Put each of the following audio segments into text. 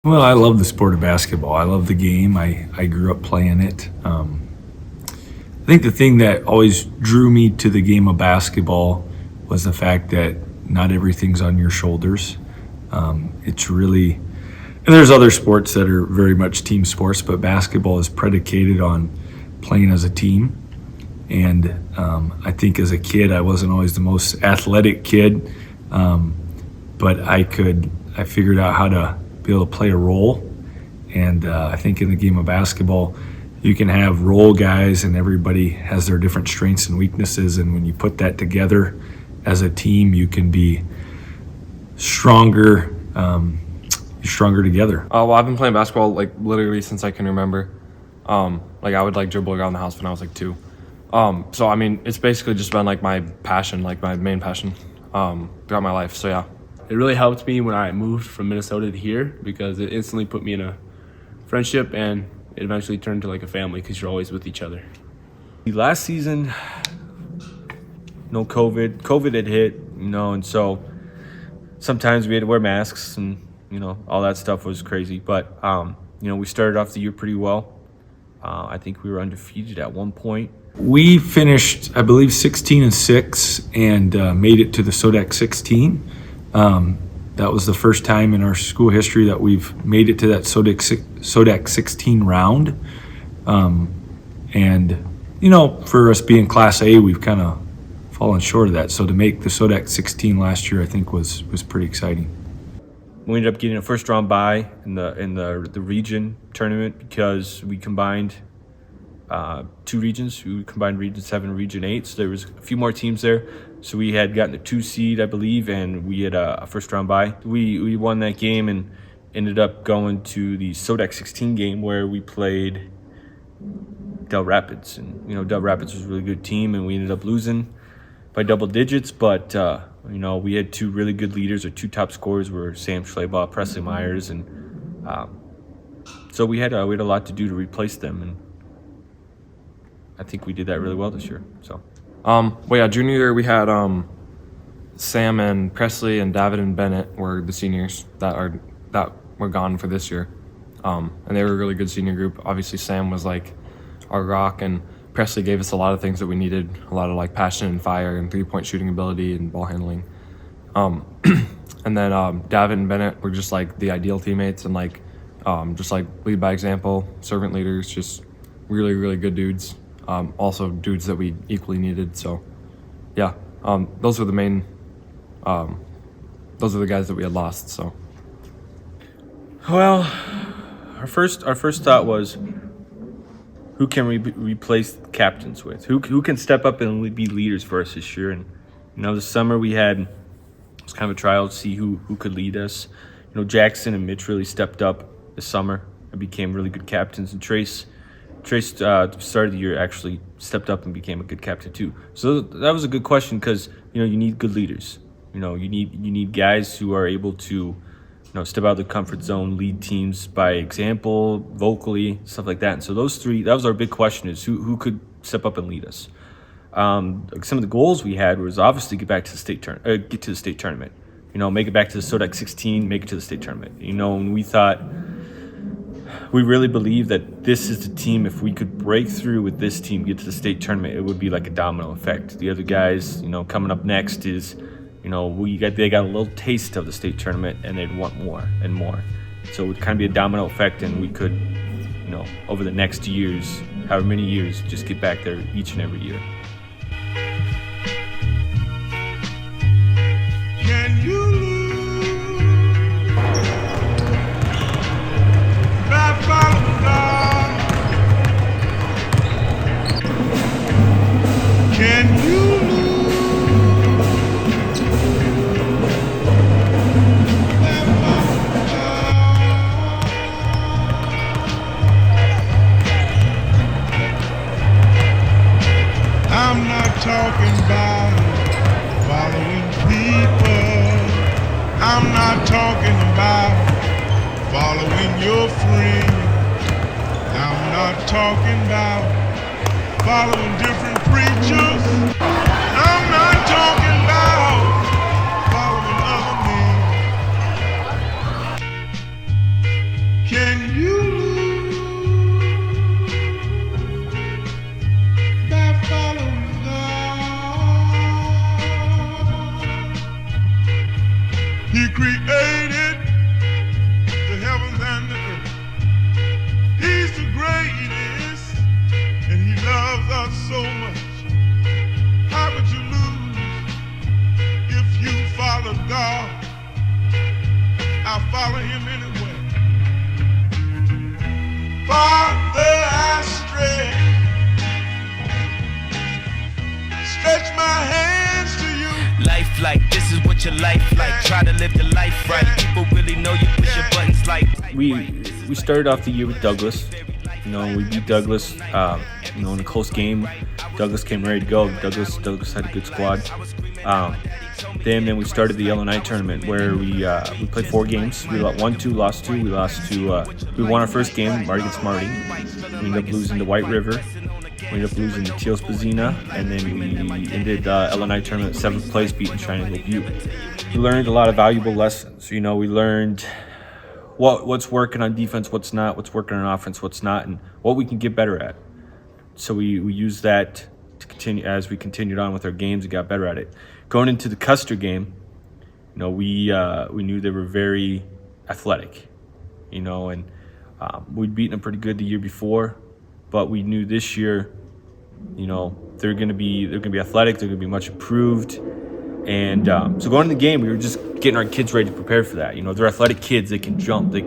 Well, I love the sport of basketball. I love the game. I grew up playing it. I think the thing that always drew me to the game of basketball was the fact that not everything's on your shoulders. It's really, and there's other sports that are very much team sports, but basketball is predicated on playing as a team. And I think as a kid, I wasn't always the most athletic kid, but I figured out how to be able to play a role. And I think in the game of basketball, you can have role guys and everybody has their different strengths and weaknesses. And when you put that together as a team, you can be stronger, stronger together. Well, I've been playing basketball like literally since I can remember. Like I would like dribble around the house when I was like 2. So I mean, it's basically just been like my passion, like my main passion, throughout my life. So yeah. It really helped me when I moved from Minnesota to here because it instantly put me in a friendship and it eventually turned to like a family because you're always with each other. Last season, no COVID. COVID had hit, and so sometimes we had to wear masks and, all that stuff was crazy. But, we started off the year pretty well. I think we were undefeated at one point. We finished, I believe, 16-6 and made it to the SODAC 16. That was the first time in our school history that we've made it to that SODAC 16 round. For us being Class A, we've kind of fallen short of that. So to make the SODAC 16 last year, I think was pretty exciting. We ended up getting a first round bye in the region tournament because we combined 2 regions. We combined Region 7 and Region 8, so there was a few more teams there. So we had gotten a 2 seed, I believe, and we had a first round bye. We won that game and ended up going to the SODAC 16 game where we played Del Rapids. And, Del Rapids was a really good team, and we ended up losing by double digits. But, we had 2 really good leaders. Our 2 top scorers were Sam Schleybaugh, Presley Myers. And so we had a lot to do to replace them. And I think we did that really well this year. So. Junior year we had Sam and Presley and David and Bennett were the seniors that were gone for this year, and they were a really good senior group. Obviously, Sam was like our rock, and Presley gave us a lot of things that we needed, a lot of like passion and fire and 3-point shooting ability and ball handling. And then David and Bennett were just like the ideal teammates and like just like lead by example, servant leaders, just really, really good dudes. Also dudes that we equally needed. So yeah, those were the main, those are the guys that we had lost. So, well, our first thought was, who can we replace captains with? Who can step up and be leaders for us this year? And this summer it was kind of a trial to see who could lead us. Jackson and Mitch really stepped up this summer and became really good captains, and Trace at the start of the year actually stepped up and became a good captain too. So that was a good question because you need good leaders. You need guys who are able to step out of the comfort zone, lead teams by example, vocally, stuff like that. And so those 3, that was our big question: is who could step up and lead us. Some of the goals we had was obviously get to the state tournament. Make it back to the SODAC 16, make it to the state tournament. And we thought. We really believe that this is the team. If we could break through with this team, get to the state tournament, it would be like a domino effect. The other guys, coming up next is, they got a little taste of the state tournament and they'd want more and more. So it would kind of be a domino effect, and we could, over the next years, however many years, just get back there each and every year. Can you Can you I'm not talking about following people. I'm not talking about following your friend. I'm not talking about following different preachers. I'm not talking about following other men. follow him anywhere. Father, I stretch my hands to you. Life like this is what your life like. Try to live the life right. People really know you push your buttons like. We started off the year with Douglas. You know, we beat Douglas. In a close game. Douglas came ready to go. Douglas had a good squad. Then we started the LNI tournament where we played 4 games. We won 2, lost 2. We won our first game against Marty. We ended up losing to White River. We ended up losing to Teal Spazina, and then we ended the LNI tournament 7th place, beating Shining Hill Butte. We learned a lot of valuable lessons. You know, we learned what's working on defense, what's not, what's working on offense, what's not, and what we can get better at. So we used that to continue as we continued on with our games and got better at it. Going into the Custer game, you know, we knew they were very athletic, you know, and we'd beaten them pretty good the year before, but we knew this year, you know, they're gonna be athletic, they're gonna be much improved, and so going into the game, we were just getting our kids ready to prepare for that. You know, they're athletic kids, they can jump, they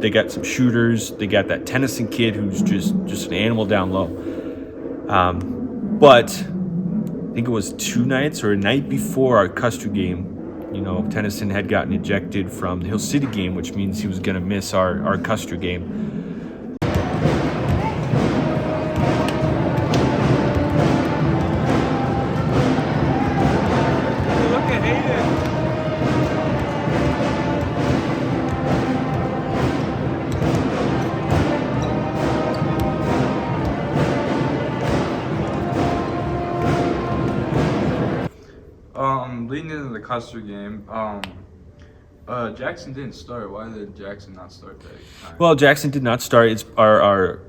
got some shooters, they got that Tennyson kid who's just an animal down low. But I think it was 2 nights or a night before our Custer game, you know, Tennyson had gotten ejected from the Hill City game, which means he was going to miss our Custer game. Leading into the Custer game, Jackson didn't start. Why did Jackson not start that time? Well, Jackson did not start. It's our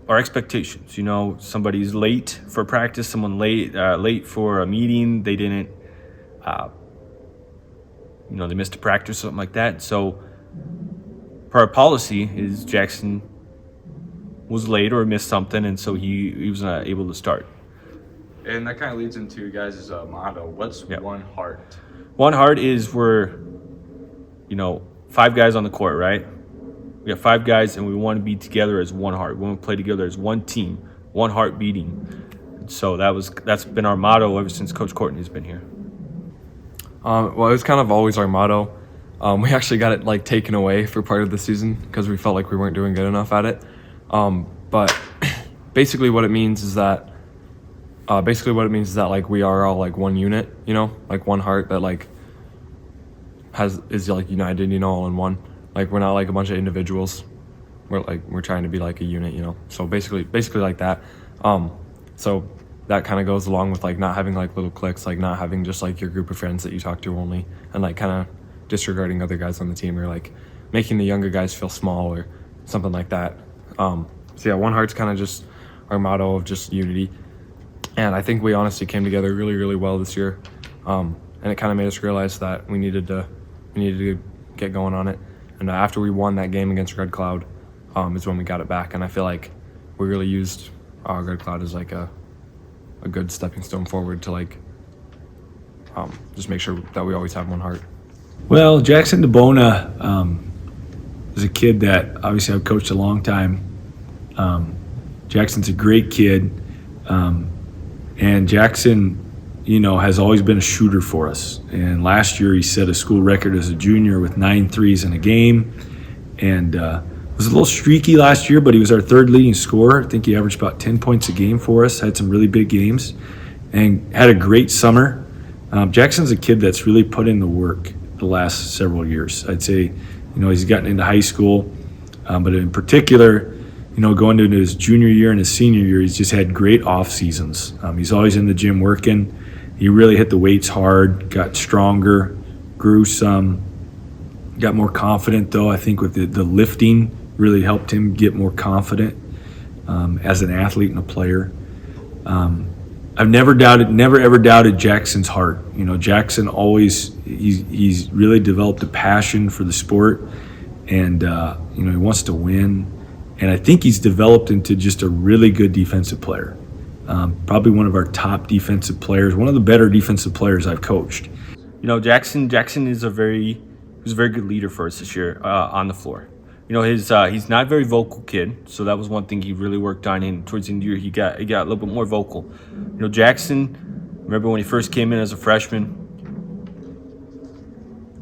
expectations. You know, somebody's late for practice, someone late for a meeting. They didn't, they missed a practice or something like that. So, per our policy, is Jackson was late or missed something, and so he was not able to start. And that kind of leads into your guys' motto. What's One Heart? One Heart is we're, 5 guys on the court, right? We have 5 guys, and we want to be together as one heart. We want to play together as one team, one heart beating. So that's been our motto ever since Coach Courtney's been here. Well, it was kind of always our motto. We actually got it taken away for part of the season because we felt like we weren't doing good enough at it. But basically, what it means is that we are all one unit, one heart that is united, all in one. We're not a bunch of individuals. We're trying to be a unit, So basically like that. So that kind of goes along with not having little cliques, not having just your group of friends that you talk to only, and kind of disregarding other guys on the team, or making the younger guys feel small or something like that. So yeah, One Heart's kind of just our motto of just unity. And I think we honestly came together really, really well this year, and it kind of made us realize that we needed to get going on it. And after we won that game against Red Cloud, is when we got it back. And I feel like we really used Red Cloud as a good stepping stone forward to just make sure that we always have one heart. Well, Jackson DeBona is a kid that obviously I've coached a long time. Jackson's a great kid. And Jackson, has always been a shooter for us. And last year he set a school record as a junior with 9 threes in a game. And was a little streaky last year, but he was our 3rd leading scorer. I think he averaged about 10 points a game for us, had some really big games, and had a great summer. Jackson's a kid that's really put in the work the last several years. I'd say, he's gotten into high school, but in particular, going into his junior year and his senior year, he's just had great off seasons. He's always in the gym working. He really hit the weights hard, got stronger, grew some, got more confident though. I think with the lifting really helped him get more confident as an athlete and a player. I've never ever doubted Jackson's heart. Jackson always, he's really developed a passion for the sport, and he wants to win. And I think he's developed into just a really good defensive player. Probably one of our top defensive players, one of the better defensive players I've coached. Jackson is a very was a very good leader for us this year on the floor. He's not a very vocal kid, so that was one thing he really worked on. And towards the end of the year, he got a little bit more vocal. Jackson, remember when he first came in as a freshman?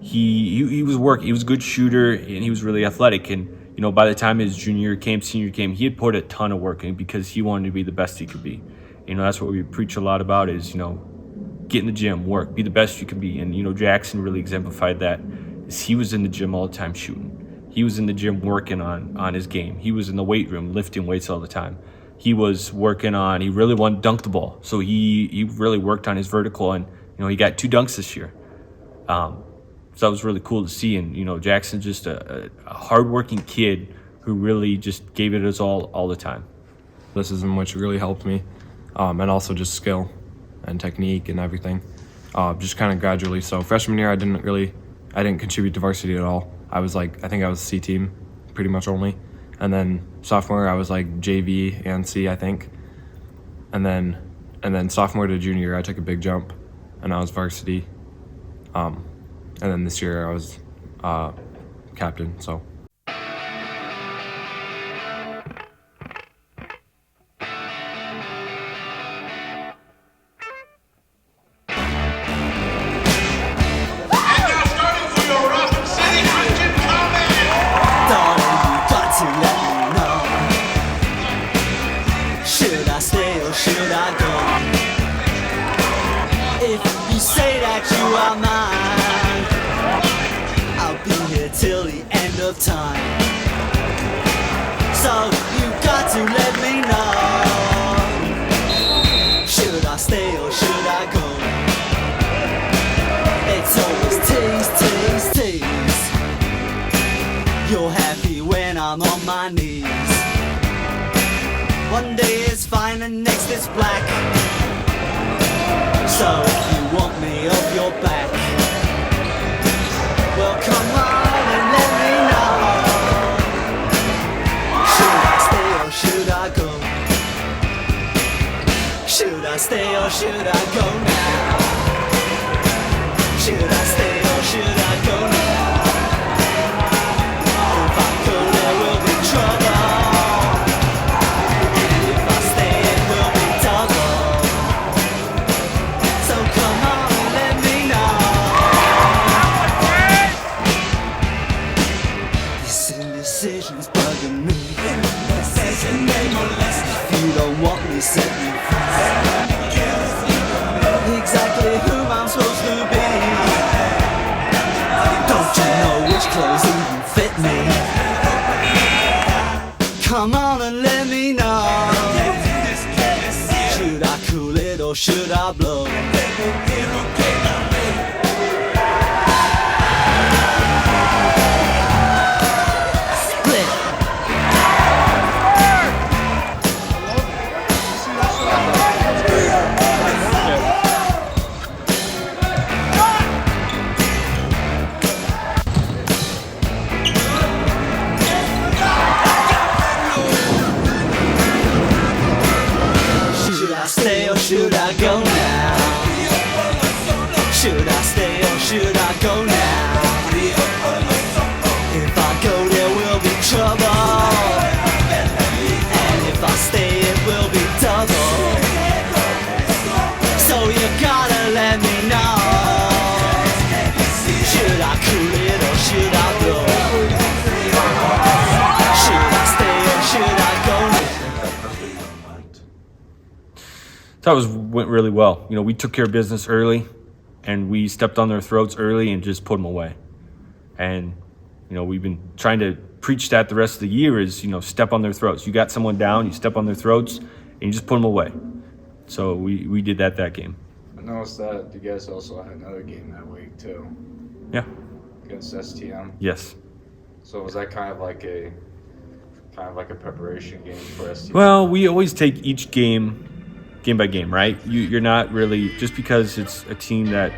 He was working. He was a good shooter, and he was really athletic. And by the time his junior year came, senior year came, he had put a ton of work in because he wanted to be the best he could be. That's what we preach a lot about is get in the gym, work, be the best you can be. And Jackson really exemplified that. Is he was in the gym all the time shooting. He was in the gym working on his game. He was in the weight room lifting weights all the time. He was working on. He really wanted to dunk the ball, so he really worked on his vertical. And he got 2 dunks this year. So that was really cool to see. And Jackson's just a hardworking kid who really just gave it his all the time. This is which really helped me, and also just skill and technique and everything, just kind of gradually. So freshman year, I didn't contribute to varsity at all. I think I was C team, pretty much only. And then sophomore year, I was like JV and C, I think. And then sophomore to junior year, I took a big jump, and I was varsity. And then this year, I was captain. So. Should I go? If you say that you are mine, I'll be here till the end of time. So you got to let me know. Should I stay or should I go? It's always tease, tease, tease. You're happy when I'm on my knees. One day is fine and next is black. So if you want me off your back, well come on and let me know. Should I stay or should I go? Should I stay or should I go now? Should I stay or should I go now? If I go there will be trouble. Decisions bugging me. If you don't want me, set me free. Exactly whom I'm supposed to be. Don't you know which clothes even fit me? Come on and let me know. Should I cool it or should I blow? Should I go now? Should I stay or should I go now? If I go there will be trouble, and if I stay it will be double. So you gotta let me know. Should I cool it or should I blow? Should I stay or should I go now? That went really well. We took care of business early, and we stepped on their throats early and just put them away. And we've been trying to preach that the rest of the year is step on their throats. You got someone down, you step on their throats, and you just put them away. So we did that game. I noticed that you guys also had another game that week too. Yeah. Against STM. Yes. So was that kind of like a preparation game for STM? Well, we always take each game by game, right? You're not really, just because it's a team that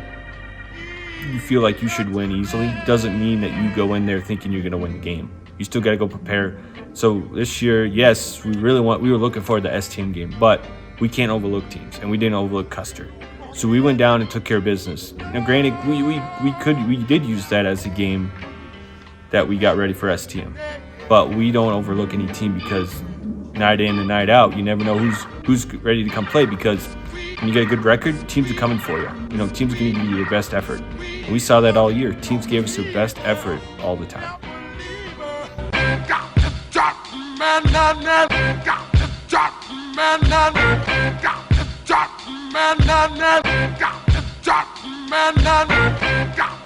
you feel like you should win easily doesn't mean that you go in there thinking you're going to win the game. You still got to go prepare. So this year, yes, we were looking forward to the STM game, but we can't overlook teams, and we didn't overlook Custer. So we went down and took care of business. Now, granted, we did use that as a game that we got ready for STM, but we don't overlook any team because night in and night out, you never know who's ready to come play, because when you get a good record, teams are coming for you. You know, teams are going to give you their best effort. And we saw that all year. Teams gave us their best effort all the time.